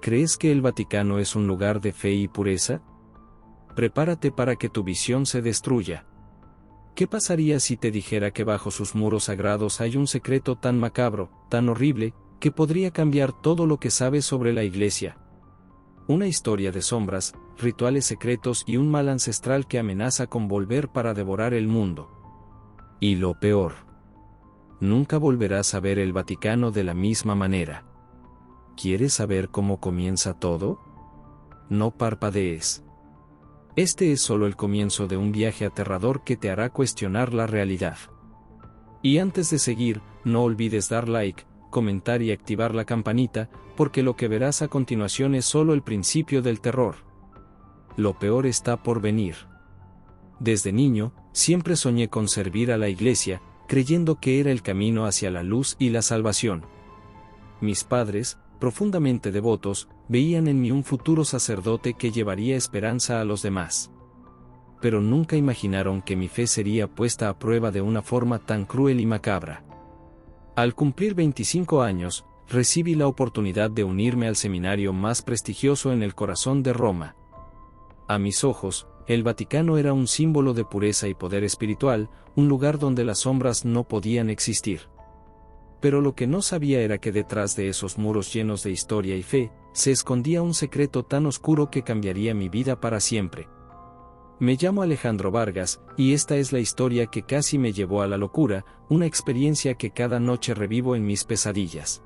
¿Crees que el Vaticano es un lugar de fe y pureza? Prepárate para que tu visión se destruya. ¿Qué pasaría si te dijera que bajo sus muros sagrados hay un secreto tan macabro, tan horrible, que podría cambiar todo lo que sabes sobre la Iglesia? Una historia de sombras, rituales secretos y un mal ancestral que amenaza con volver para devorar el mundo. Y lo peor, nunca volverás a ver el Vaticano de la misma manera. ¿Quieres saber cómo comienza todo? No parpadees. Este es solo el comienzo de un viaje aterrador que te hará cuestionar la realidad. Y antes de seguir, no olvides dar like, comentar y activar la campanita, porque lo que verás a continuación es solo el principio del terror. Lo peor está por venir. Desde niño, siempre soñé con servir a la Iglesia, creyendo que era el camino hacia la luz y la salvación. Mis padres, profundamente devotos, veían en mí un futuro sacerdote que llevaría esperanza a los demás. Pero nunca imaginaron que mi fe sería puesta a prueba de una forma tan cruel y macabra. Al cumplir 25 años, recibí la oportunidad de unirme al seminario más prestigioso en el corazón de Roma. A mis ojos, el Vaticano era un símbolo de pureza y poder espiritual, un lugar donde las sombras no podían existir. Pero lo que no sabía era que detrás de esos muros llenos de historia y fe, se escondía un secreto tan oscuro que cambiaría mi vida para siempre. Me llamo Alejandro Vargas, y esta es la historia que casi me llevó a la locura, una experiencia que cada noche revivo en mis pesadillas.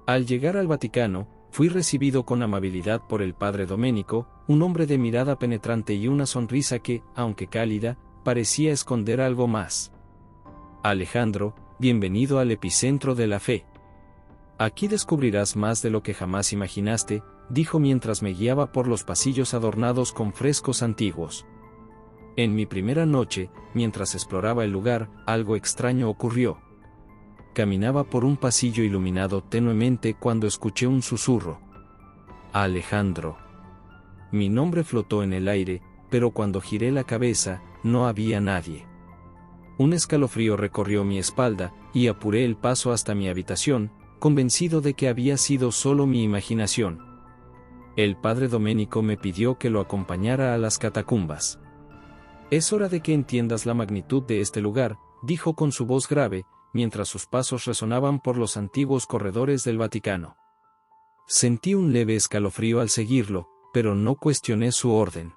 Al llegar al Vaticano, fui recibido con amabilidad por el padre Domenico, un hombre de mirada penetrante y una sonrisa que, aunque cálida, parecía esconder algo más. Alejandro, bienvenido al epicentro de la fe. Aquí descubrirás más de lo que jamás imaginaste, dijo mientras me guiaba por los pasillos adornados con frescos antiguos. En mi primera noche, mientras exploraba el lugar, algo extraño ocurrió. Caminaba por un pasillo iluminado tenuemente cuando escuché un susurro. Alejandro. Mi nombre flotó en el aire, pero cuando giré la cabeza, no había nadie. Un escalofrío recorrió mi espalda, y apuré el paso hasta mi habitación, convencido de que había sido solo mi imaginación. El padre Domenico me pidió que lo acompañara a las catacumbas. Es hora de que entiendas la magnitud de este lugar, dijo con su voz grave, mientras sus pasos resonaban por los antiguos corredores del Vaticano. Sentí un leve escalofrío al seguirlo, pero no cuestioné su orden.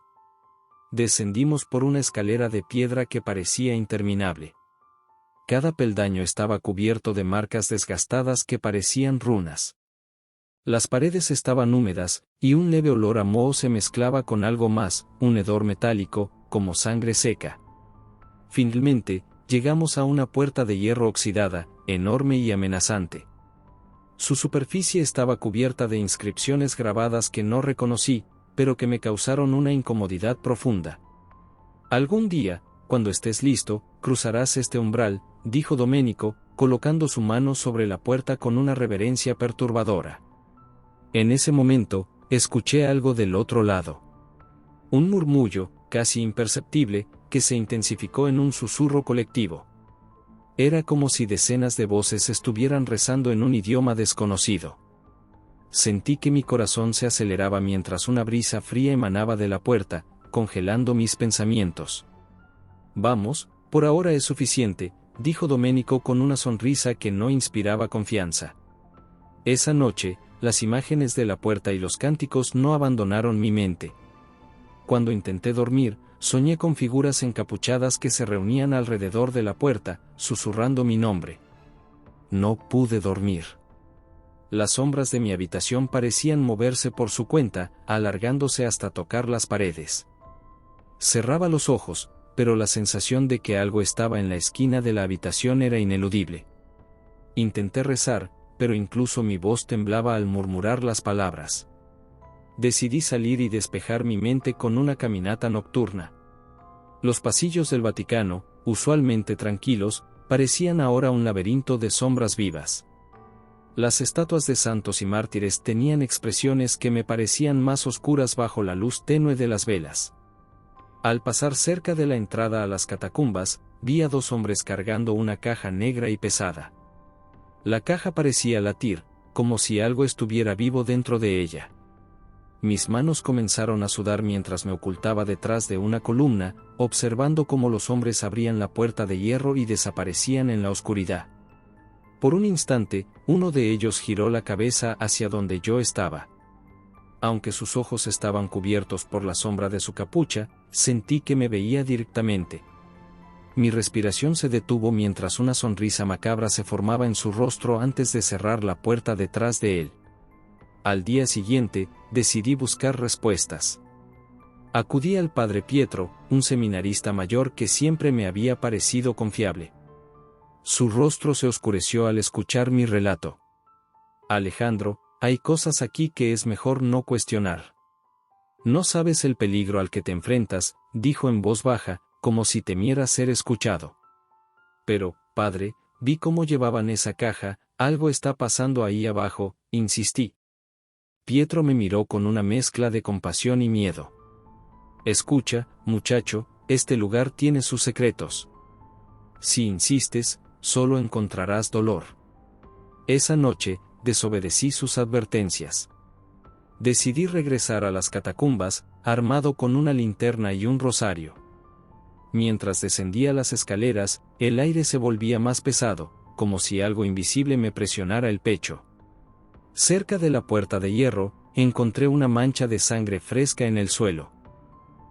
Descendimos por una escalera de piedra que parecía interminable. Cada peldaño estaba cubierto de marcas desgastadas que parecían runas. Las paredes estaban húmedas, y un leve olor a moho se mezclaba con algo más, un hedor metálico, como sangre seca. Finalmente, llegamos a una puerta de hierro oxidada, enorme y amenazante. Su superficie estaba cubierta de inscripciones grabadas que no reconocí, pero que me causaron una incomodidad profunda. Algún día, cuando estés listo, cruzarás este umbral, dijo Domenico, colocando su mano sobre la puerta con una reverencia perturbadora. En ese momento, escuché algo del otro lado. Un murmullo, casi imperceptible, que se intensificó en un susurro colectivo. Era como si decenas de voces estuvieran rezando en un idioma desconocido. Sentí que mi corazón se aceleraba mientras una brisa fría emanaba de la puerta, congelando mis pensamientos. Vamos, por ahora es suficiente, dijo Domenico con una sonrisa que no inspiraba confianza. Esa noche, las imágenes de la puerta y los cánticos no abandonaron mi mente. Cuando intenté dormir, soñé con figuras encapuchadas que se reunían alrededor de la puerta, susurrando mi nombre. No pude dormir. Las sombras de mi habitación parecían moverse por su cuenta, alargándose hasta tocar las paredes. Cerraba los ojos, pero la sensación de que algo estaba en la esquina de la habitación era ineludible. Intenté rezar, pero incluso mi voz temblaba al murmurar las palabras. Decidí salir y despejar mi mente con una caminata nocturna. Los pasillos del Vaticano, usualmente tranquilos, parecían ahora un laberinto de sombras vivas. Las estatuas de santos y mártires tenían expresiones que me parecían más oscuras bajo la luz tenue de las velas. Al pasar cerca de la entrada a las catacumbas, vi a dos hombres cargando una caja negra y pesada. La caja parecía latir, como si algo estuviera vivo dentro de ella. Mis manos comenzaron a sudar mientras me ocultaba detrás de una columna, observando cómo los hombres abrían la puerta de hierro y desaparecían en la oscuridad. Por un instante, uno de ellos giró la cabeza hacia donde yo estaba. Aunque sus ojos estaban cubiertos por la sombra de su capucha, sentí que me veía directamente. Mi respiración se detuvo mientras una sonrisa macabra se formaba en su rostro antes de cerrar la puerta detrás de él. Al día siguiente, decidí buscar respuestas. Acudí al padre Pietro, un seminarista mayor que siempre me había parecido confiable. Su rostro se oscureció al escuchar mi relato. Alejandro, hay cosas aquí que es mejor no cuestionar. No sabes el peligro al que te enfrentas, dijo en voz baja, como si temiera ser escuchado. Pero, padre, vi cómo llevaban esa caja, algo está pasando ahí abajo, insistí. Pietro me miró con una mezcla de compasión y miedo. Escucha, muchacho, este lugar tiene sus secretos. Si insistes, solo encontrarás dolor. Esa noche, desobedecí sus advertencias. Decidí regresar a las catacumbas, armado con una linterna y un rosario. Mientras descendía las escaleras, el aire se volvía más pesado, como si algo invisible me presionara el pecho. Cerca de la puerta de hierro, encontré una mancha de sangre fresca en el suelo.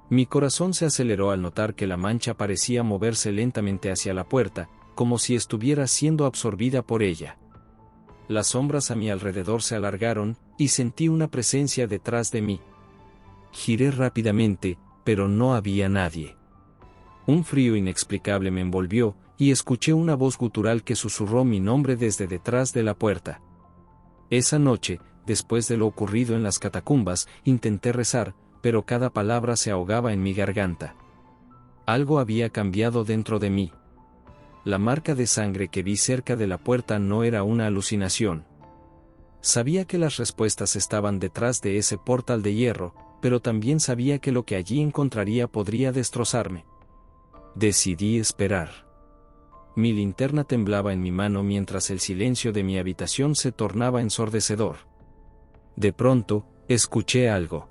Mi corazón se aceleró al notar que la mancha parecía moverse lentamente hacia la puerta, como si estuviera siendo absorbida por ella. Las sombras a mi alrededor se alargaron, y sentí una presencia detrás de mí. Giré rápidamente, pero no había nadie. Un frío inexplicable me envolvió, y escuché una voz gutural que susurró mi nombre desde detrás de la puerta. Esa noche, después de lo ocurrido en las catacumbas, intenté rezar, pero cada palabra se ahogaba en mi garganta. Algo había cambiado dentro de mí. La marca de sangre que vi cerca de la puerta no era una alucinación. Sabía que las respuestas estaban detrás de ese portal de hierro, pero también sabía que lo que allí encontraría podría destrozarme. Decidí esperar. Mi linterna temblaba en mi mano mientras el silencio de mi habitación se tornaba ensordecedor. De pronto, escuché algo.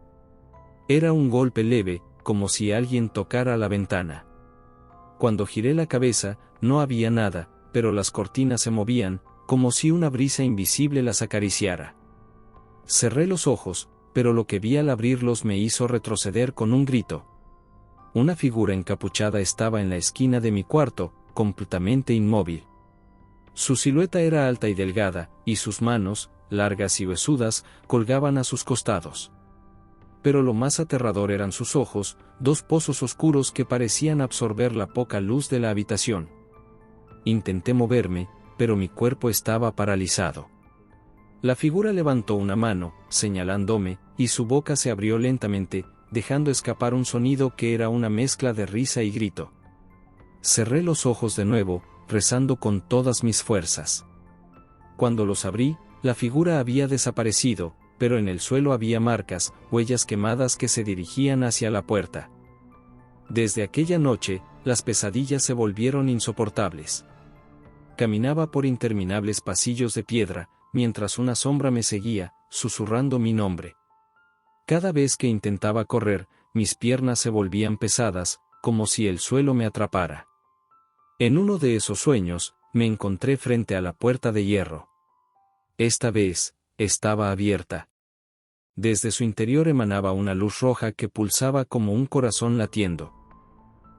Era un golpe leve, como si alguien tocara la ventana. Cuando giré la cabeza, no había nada, pero las cortinas se movían, como si una brisa invisible las acariciara. Cerré los ojos, pero lo que vi al abrirlos me hizo retroceder con un grito. Una figura encapuchada estaba en la esquina de mi cuarto, completamente inmóvil. Su silueta era alta y delgada, y sus manos, largas y huesudas, colgaban a sus costados. Pero lo más aterrador eran sus ojos, dos pozos oscuros que parecían absorber la poca luz de la habitación. Intenté moverme, pero mi cuerpo estaba paralizado. La figura levantó una mano, señalándome, y su boca se abrió lentamente, dejando escapar un sonido que era una mezcla de risa y grito. Cerré los ojos de nuevo, rezando con todas mis fuerzas. Cuando los abrí, la figura había desaparecido, pero en el suelo había marcas, huellas quemadas que se dirigían hacia la puerta. Desde aquella noche, las pesadillas se volvieron insoportables. Caminaba por interminables pasillos de piedra, mientras una sombra me seguía, susurrando mi nombre. Cada vez que intentaba correr, mis piernas se volvían pesadas, como si el suelo me atrapara. En uno de esos sueños, me encontré frente a la puerta de hierro. Esta vez, estaba abierta. Desde su interior emanaba una luz roja que pulsaba como un corazón latiendo.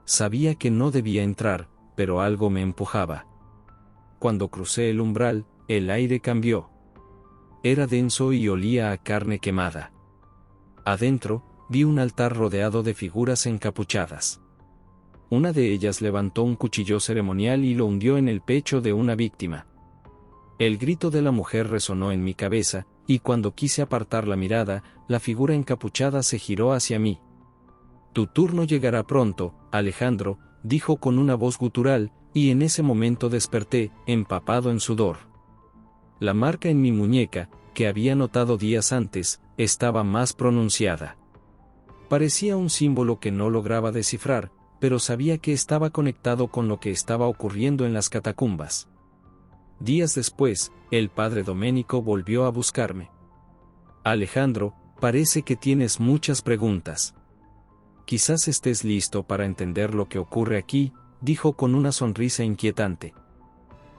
Sabía que no debía entrar, pero algo me empujaba. Cuando crucé el umbral, el aire cambió. Era denso y olía a carne quemada. Adentro, vi un altar rodeado de figuras encapuchadas. Una de ellas levantó un cuchillo ceremonial y lo hundió en el pecho de una víctima. El grito de la mujer resonó en mi cabeza, y cuando quise apartar la mirada, la figura encapuchada se giró hacia mí. Tu turno llegará pronto, Alejandro, dijo con una voz gutural, y en ese momento desperté, empapado en sudor. La marca en mi muñeca, que había notado días antes, estaba más pronunciada. Parecía un símbolo que no lograba descifrar, pero sabía que estaba conectado con lo que estaba ocurriendo en las catacumbas. Días después, el padre Domenico volvió a buscarme. Alejandro, parece que tienes muchas preguntas. Quizás estés listo para entender lo que ocurre aquí, dijo con una sonrisa inquietante.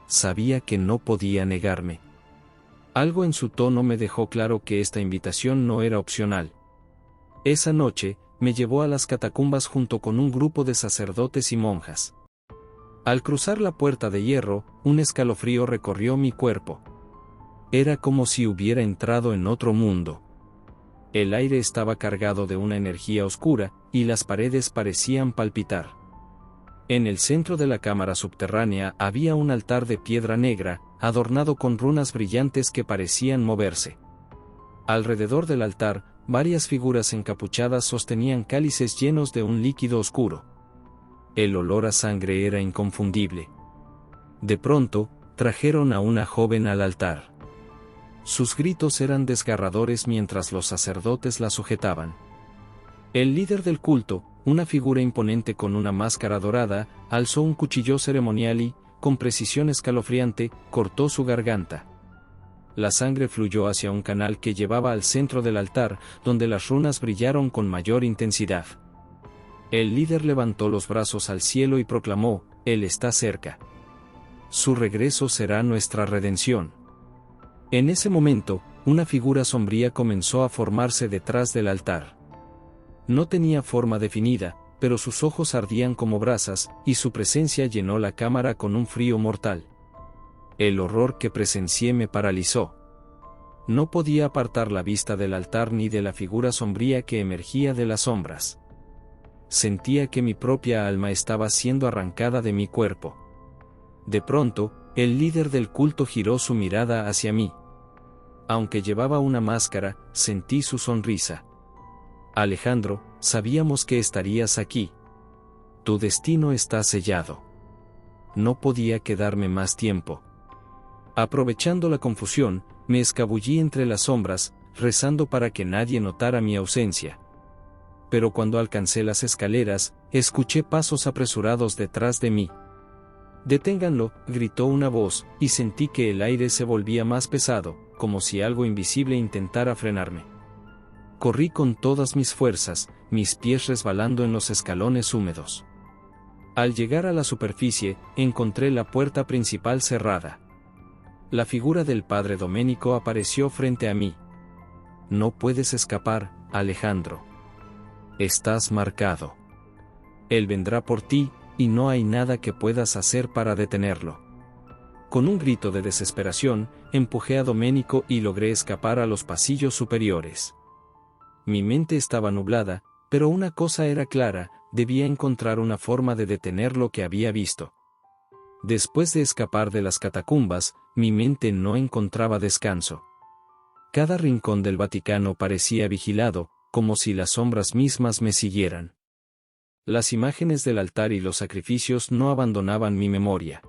Sabía que no podía negarme. Algo en su tono me dejó claro que esta invitación no era opcional. Esa noche, me llevó a las catacumbas junto con un grupo de sacerdotes y monjas. Al cruzar la puerta de hierro, un escalofrío recorrió mi cuerpo. Era como si hubiera entrado en otro mundo. El aire estaba cargado de una energía oscura, y las paredes parecían palpitar. En el centro de la cámara subterránea había un altar de piedra negra, adornado con runas brillantes que parecían moverse. Alrededor del altar, varias figuras encapuchadas sostenían cálices llenos de un líquido oscuro. El olor a sangre era inconfundible. De pronto, trajeron a una joven al altar. Sus gritos eran desgarradores mientras los sacerdotes la sujetaban. El líder del culto, una figura imponente con una máscara dorada, alzó un cuchillo ceremonial y, con precisión escalofriante, cortó su garganta. La sangre fluyó hacia un canal que llevaba al centro del altar, donde las runas brillaron con mayor intensidad. El líder levantó los brazos al cielo y proclamó: «Él está cerca. Su regreso será nuestra redención». En ese momento, una figura sombría comenzó a formarse detrás del altar. No tenía forma definida, pero sus ojos ardían como brasas, y su presencia llenó la cámara con un frío mortal. El horror que presencié me paralizó. No podía apartar la vista del altar ni de la figura sombría que emergía de las sombras. Sentía que mi propia alma estaba siendo arrancada de mi cuerpo. De pronto, el líder del culto giró su mirada hacia mí. Aunque llevaba una máscara, sentí su sonrisa. «Alejandro, sabíamos que estarías aquí. Tu destino está sellado». No podía quedarme más tiempo. Aprovechando la confusión, me escabullí entre las sombras, rezando para que nadie notara mi ausencia. Pero cuando alcancé las escaleras, escuché pasos apresurados detrás de mí. «Deténganlo», gritó una voz, y sentí que el aire se volvía más pesado, como si algo invisible intentara frenarme. Corrí con todas mis fuerzas, mis pies resbalando en los escalones húmedos. Al llegar a la superficie, encontré la puerta principal cerrada. La figura del padre Domenico apareció frente a mí. «No puedes escapar, Alejandro. Estás marcado. Él vendrá por ti, y no hay nada que puedas hacer para detenerlo». Con un grito de desesperación, empujé a Domenico y logré escapar a los pasillos superiores. Mi mente estaba nublada, pero una cosa era clara: debía encontrar una forma de detener lo que había visto. Después de escapar de las catacumbas, mi mente no encontraba descanso. Cada rincón del Vaticano parecía vigilado, como si las sombras mismas me siguieran. Las imágenes del altar y los sacrificios no abandonaban mi memoria.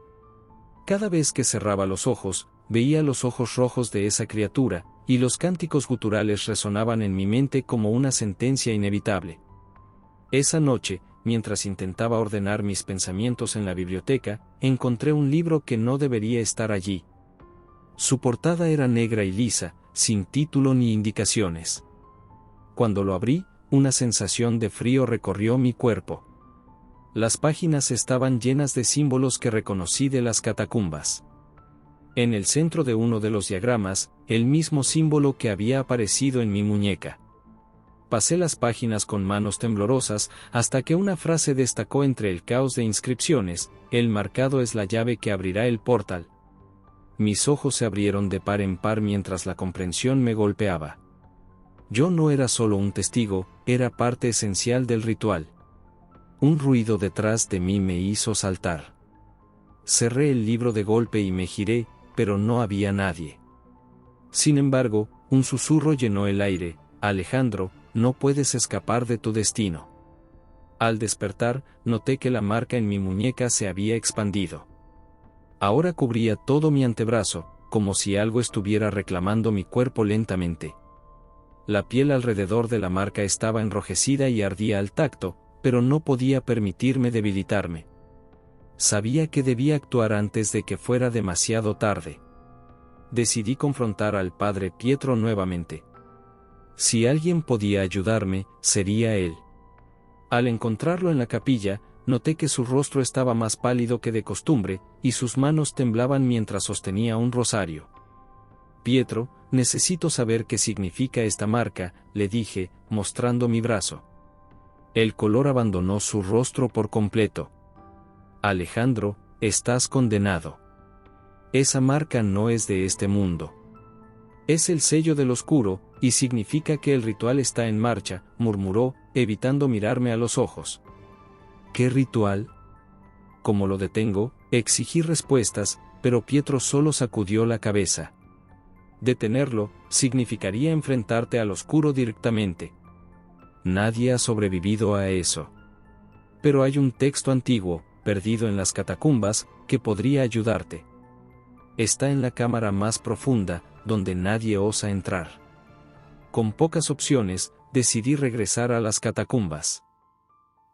Cada vez que cerraba los ojos, veía los ojos rojos de esa criatura, y los cánticos guturales resonaban en mi mente como una sentencia inevitable. Esa noche, mientras intentaba ordenar mis pensamientos en la biblioteca, encontré un libro que no debería estar allí. Su portada era negra y lisa, sin título ni indicaciones. Cuando lo abrí, una sensación de frío recorrió mi cuerpo. Las páginas estaban llenas de símbolos que reconocí de las catacumbas. En el centro de uno de los diagramas, el mismo símbolo que había aparecido en mi muñeca. Pasé las páginas con manos temblorosas, hasta que una frase destacó entre el caos de inscripciones: «El marcado es la llave que abrirá el portal». Mis ojos se abrieron de par en par mientras la comprensión me golpeaba. Yo no era solo un testigo, era parte esencial del ritual. Un ruido detrás de mí me hizo saltar. Cerré el libro de golpe y me giré, pero no había nadie. Sin embargo, un susurro llenó el aire: «Alejandro, no puedes escapar de tu destino». Al despertar, noté que la marca en mi muñeca se había expandido. Ahora cubría todo mi antebrazo, como si algo estuviera reclamando mi cuerpo lentamente. La piel alrededor de la marca estaba enrojecida y ardía al tacto, pero no podía permitirme debilitarme. Sabía que debía actuar antes de que fuera demasiado tarde. Decidí confrontar al padre Pietro nuevamente. Si alguien podía ayudarme, sería él. Al encontrarlo en la capilla, noté que su rostro estaba más pálido que de costumbre, y sus manos temblaban mientras sostenía un rosario. Pietro, necesito saber qué significa esta marca, le dije, mostrando mi brazo. El color abandonó su rostro por completo. Alejandro, estás condenado. Esa marca no es de este mundo. Es el sello del oscuro, y significa que el ritual está en marcha, murmuró, evitando mirarme a los ojos. ¿Qué ritual? Como lo detengo, exigí respuestas, pero Pietro solo sacudió la cabeza. Detenerlo, significaría enfrentarte al oscuro directamente. Nadie ha sobrevivido a eso. Pero hay un texto antiguo, perdido en las catacumbas, que podría ayudarte. Está en la cámara más profunda, donde nadie osa entrar. Con pocas opciones, decidí regresar a las catacumbas.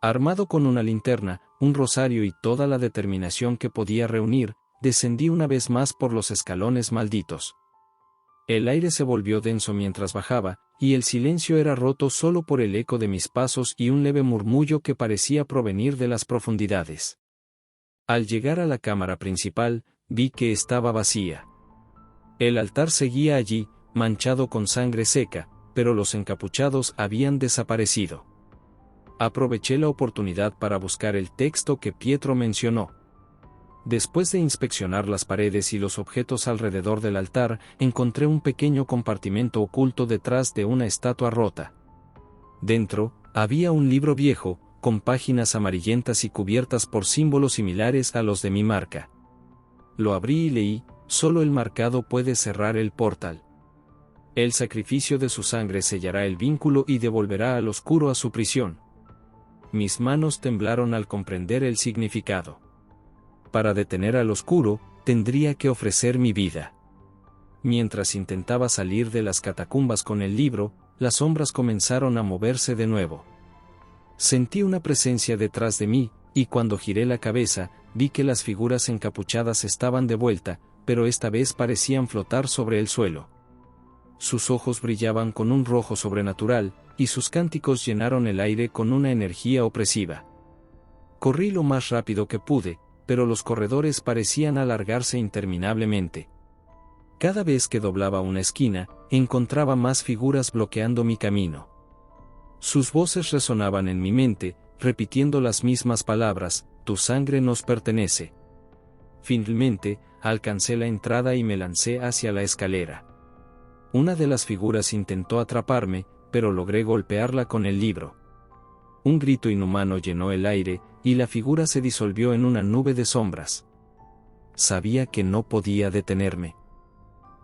Armado con una linterna, un rosario y toda la determinación que podía reunir, descendí una vez más por los escalones malditos. El aire se volvió denso mientras bajaba, y el silencio era roto solo por el eco de mis pasos y un leve murmullo que parecía provenir de las profundidades. Al llegar a la cámara principal, vi que estaba vacía. El altar seguía allí, manchado con sangre seca, pero los encapuchados habían desaparecido. Aproveché la oportunidad para buscar el texto que Pietro mencionó. Después de inspeccionar las paredes y los objetos alrededor del altar, encontré un pequeño compartimento oculto detrás de una estatua rota. Dentro, había un libro viejo, con páginas amarillentas y cubiertas por símbolos similares a los de mi marca. Lo abrí y leí: solo el marcado puede cerrar el portal. El sacrificio de su sangre sellará el vínculo y devolverá al oscuro a su prisión. Mis manos temblaron al comprender el significado. Para detener al oscuro, tendría que ofrecer mi vida. Mientras intentaba salir de las catacumbas con el libro, las sombras comenzaron a moverse de nuevo. Sentí una presencia detrás de mí, y cuando giré la cabeza, vi que las figuras encapuchadas estaban de vuelta, pero esta vez parecían flotar sobre el suelo. Sus ojos brillaban con un rojo sobrenatural, y sus cánticos llenaron el aire con una energía opresiva. Corrí lo más rápido que pude, pero los corredores parecían alargarse interminablemente. Cada vez que doblaba una esquina, encontraba más figuras bloqueando mi camino. Sus voces resonaban en mi mente, repitiendo las mismas palabras: tu sangre nos pertenece. Finalmente, alcancé la entrada y me lancé hacia la escalera. Una de las figuras intentó atraparme, pero logré golpearla con el libro. Un grito inhumano llenó el aire, y la figura se disolvió en una nube de sombras. Sabía que no podía detenerme.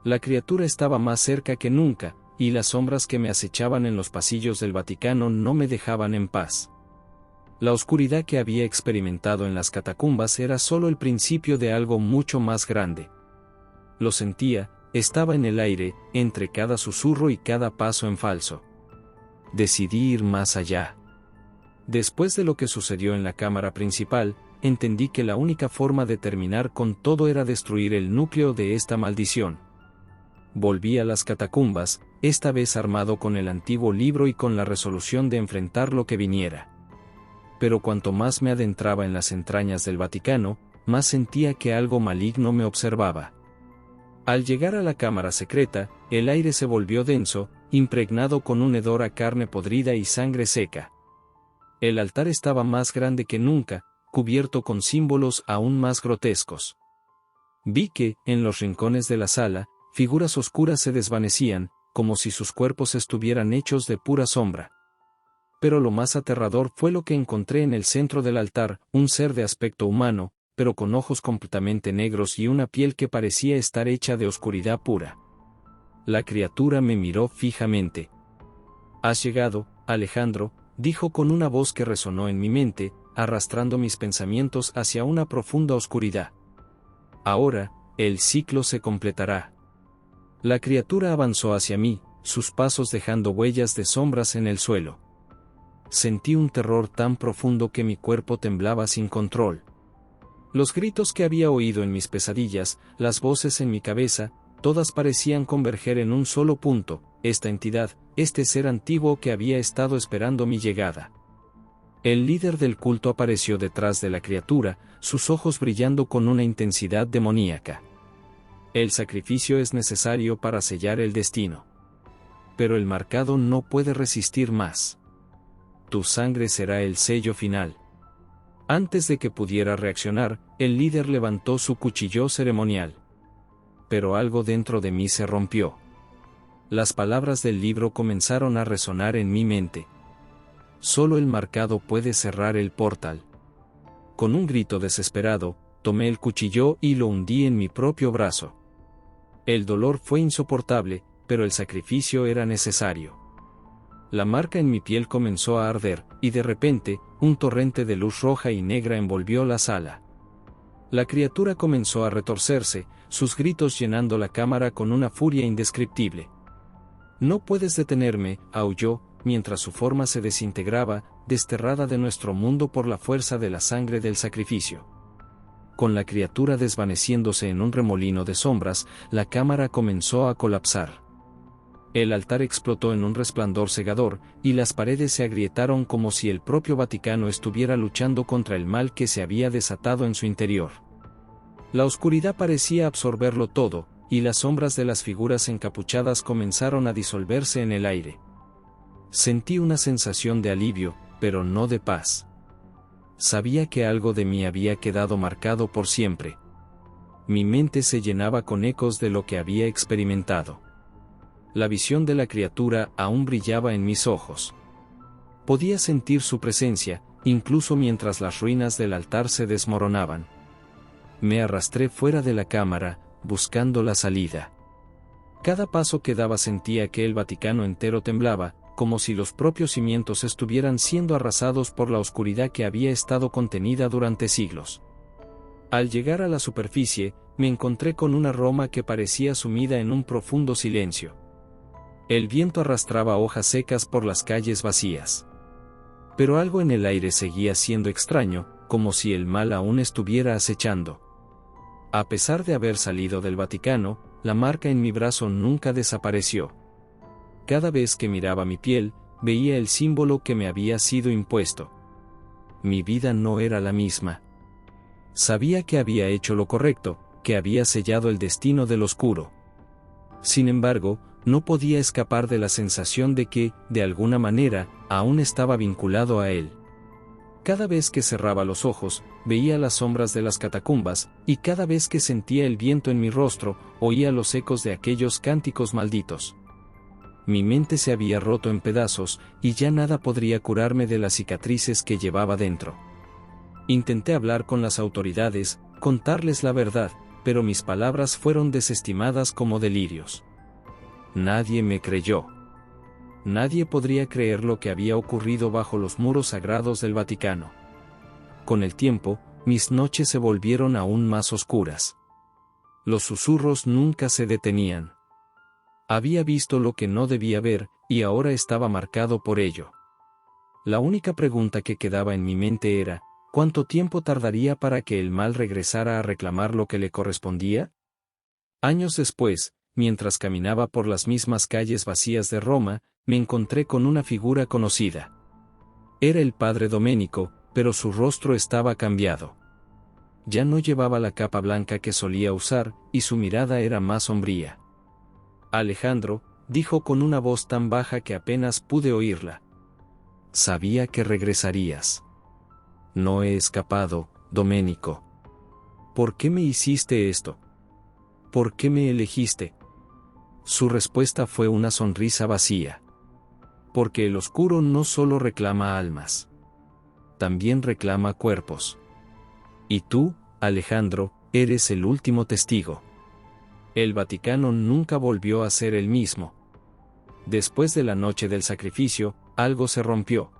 La criatura estaba más cerca que nunca, y las sombras que me acechaban en los pasillos del Vaticano no me dejaban en paz. La oscuridad que había experimentado en las catacumbas era solo el principio de algo mucho más grande. Lo sentía, estaba en el aire, entre cada susurro y cada paso en falso. Decidí ir más allá. Después de lo que sucedió en la cámara principal, entendí que la única forma de terminar con todo era destruir el núcleo de esta maldición. Volví a las catacumbas, esta vez armado con el antiguo libro y con la resolución de enfrentar lo que viniera. Pero cuanto más me adentraba en las entrañas del Vaticano, más sentía que algo maligno me observaba. Al llegar a la cámara secreta, el aire se volvió denso, impregnado con un hedor a carne podrida y sangre seca. El altar estaba más grande que nunca, cubierto con símbolos aún más grotescos. Vi que, en los rincones de la sala, figuras oscuras se desvanecían, como si sus cuerpos estuvieran hechos de pura sombra. Pero lo más aterrador fue lo que encontré en el centro del altar: un ser de aspecto humano, pero con ojos completamente negros y una piel que parecía estar hecha de oscuridad pura. La criatura me miró fijamente. «Has llegado, Alejandro», dijo con una voz que resonó en mi mente, arrastrando mis pensamientos hacia una profunda oscuridad. «Ahora, el ciclo se completará». La criatura avanzó hacia mí, sus pasos dejando huellas de sombras en el suelo. Sentí un terror tan profundo que mi cuerpo temblaba sin control. Los gritos que había oído en mis pesadillas, las voces en mi cabeza, todas parecían converger en un solo punto: esta entidad, este ser antiguo que había estado esperando mi llegada. El líder del culto apareció detrás de la criatura, sus ojos brillando con una intensidad demoníaca. El sacrificio es necesario para sellar el destino. Pero el marcado no puede resistir más. Tu sangre será el sello final. Antes de que pudiera reaccionar, el líder levantó su cuchillo ceremonial. Pero algo dentro de mí se rompió. Las palabras del libro comenzaron a resonar en mi mente. Solo el marcado puede cerrar el portal. Con un grito desesperado, tomé el cuchillo y lo hundí en mi propio brazo. El dolor fue insoportable, pero el sacrificio era necesario. La marca en mi piel comenzó a arder, y de repente, un torrente de luz roja y negra envolvió la sala. La criatura comenzó a retorcerse, sus gritos llenando la cámara con una furia indescriptible. «No puedes detenerme», aulló, mientras su forma se desintegraba, desterrada de nuestro mundo por la fuerza de la sangre del sacrificio. Con la criatura desvaneciéndose en un remolino de sombras, la cámara comenzó a colapsar. El altar explotó en un resplandor cegador, y las paredes se agrietaron como si el propio Vaticano estuviera luchando contra el mal que se había desatado en su interior. La oscuridad parecía absorberlo todo, y las sombras de las figuras encapuchadas comenzaron a disolverse en el aire. Sentí una sensación de alivio, pero no de paz. Sabía que algo de mí había quedado marcado por siempre. Mi mente se llenaba con ecos de lo que había experimentado. La visión de la criatura aún brillaba en mis ojos. Podía sentir su presencia, incluso mientras las ruinas del altar se desmoronaban. Me arrastré fuera de la cámara, buscando la salida. Cada paso que daba sentía que el Vaticano entero temblaba, como si los propios cimientos estuvieran siendo arrasados por la oscuridad que había estado contenida durante siglos. Al llegar a la superficie, me encontré con una Roma que parecía sumida en un profundo silencio. El viento arrastraba hojas secas por las calles vacías. Pero algo en el aire seguía siendo extraño, como si el mal aún estuviera acechando. A pesar de haber salido del Vaticano, la marca en mi brazo nunca desapareció. Cada vez que miraba mi piel, veía el símbolo que me había sido impuesto. Mi vida no era la misma. Sabía que había hecho lo correcto, que había sellado el destino del oscuro. Sin embargo, no podía escapar de la sensación de que, de alguna manera, aún estaba vinculado a él. Cada vez que cerraba los ojos, veía las sombras de las catacumbas, y cada vez que sentía el viento en mi rostro, oía los ecos de aquellos cánticos malditos. Mi mente se había roto en pedazos, y ya nada podría curarme de las cicatrices que llevaba dentro. Intenté hablar con las autoridades, contarles la verdad, pero mis palabras fueron desestimadas como delirios. Nadie me creyó. Nadie podría creer lo que había ocurrido bajo los muros sagrados del Vaticano. Con el tiempo, mis noches se volvieron aún más oscuras. Los susurros nunca se detenían. Había visto lo que no debía ver, y ahora estaba marcado por ello. La única pregunta que quedaba en mi mente era, ¿cuánto tiempo tardaría para que el mal regresara a reclamar lo que le correspondía? Años después, mientras caminaba por las mismas calles vacías de Roma, me encontré con una figura conocida. Era el padre Domenico, pero su rostro estaba cambiado. Ya no llevaba la capa blanca que solía usar, y su mirada era más sombría. Alejandro, dijo con una voz tan baja que apenas pude oírla. Sabía que regresarías. No he escapado, Domenico. ¿Por qué me hiciste esto? ¿Por qué me elegiste? Su respuesta fue una sonrisa vacía. Porque el oscuro no solo reclama almas. También reclama cuerpos. Y tú, Alejandro, eres el último testigo. El Vaticano nunca volvió a ser el mismo. Después de la noche del sacrificio, algo se rompió.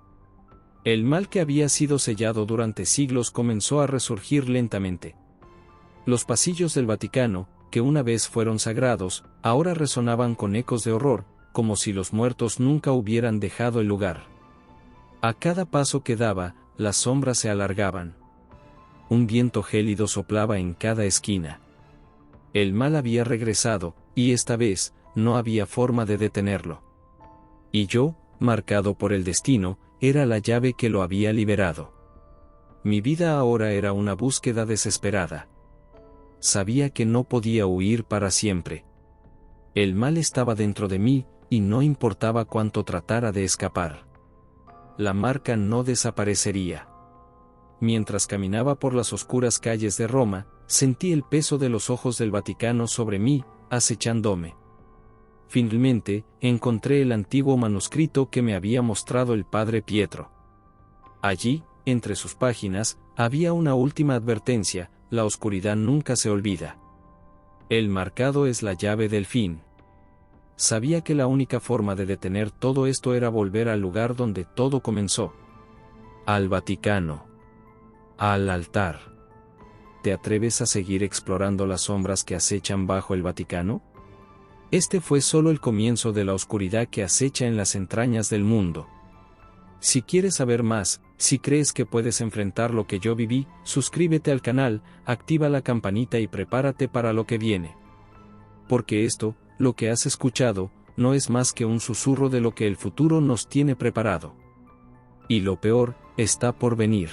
El mal que había sido sellado durante siglos comenzó a resurgir lentamente. Los pasillos del Vaticano, que una vez fueron sagrados, ahora resonaban con ecos de horror, como si los muertos nunca hubieran dejado el lugar. A cada paso que daba, las sombras se alargaban. Un viento gélido soplaba en cada esquina. El mal había regresado, y esta vez, no había forma de detenerlo. Y yo, marcado por el destino, era la llave que lo había liberado. Mi vida ahora era una búsqueda desesperada. Sabía que no podía huir para siempre. El mal estaba dentro de mí, y no importaba cuánto tratara de escapar. La marca no desaparecería. Mientras caminaba por las oscuras calles de Roma, sentí el peso de los ojos del Vaticano sobre mí, acechándome. Finalmente, encontré el antiguo manuscrito que me había mostrado el padre Pietro. Allí, entre sus páginas, había una última advertencia: la oscuridad nunca se olvida. El marcado es la llave del fin. Sabía que la única forma de detener todo esto era volver al lugar donde todo comenzó. Al Vaticano. Al altar. ¿Te atreves a seguir explorando las sombras que acechan bajo el Vaticano? Este fue solo el comienzo de la oscuridad que acecha en las entrañas del mundo. Si quieres saber más, si crees que puedes enfrentar lo que yo viví, suscríbete al canal, activa la campanita y prepárate para lo que viene. Porque esto, lo que has escuchado, no es más que un susurro de lo que el futuro nos tiene preparado. Y lo peor, está por venir.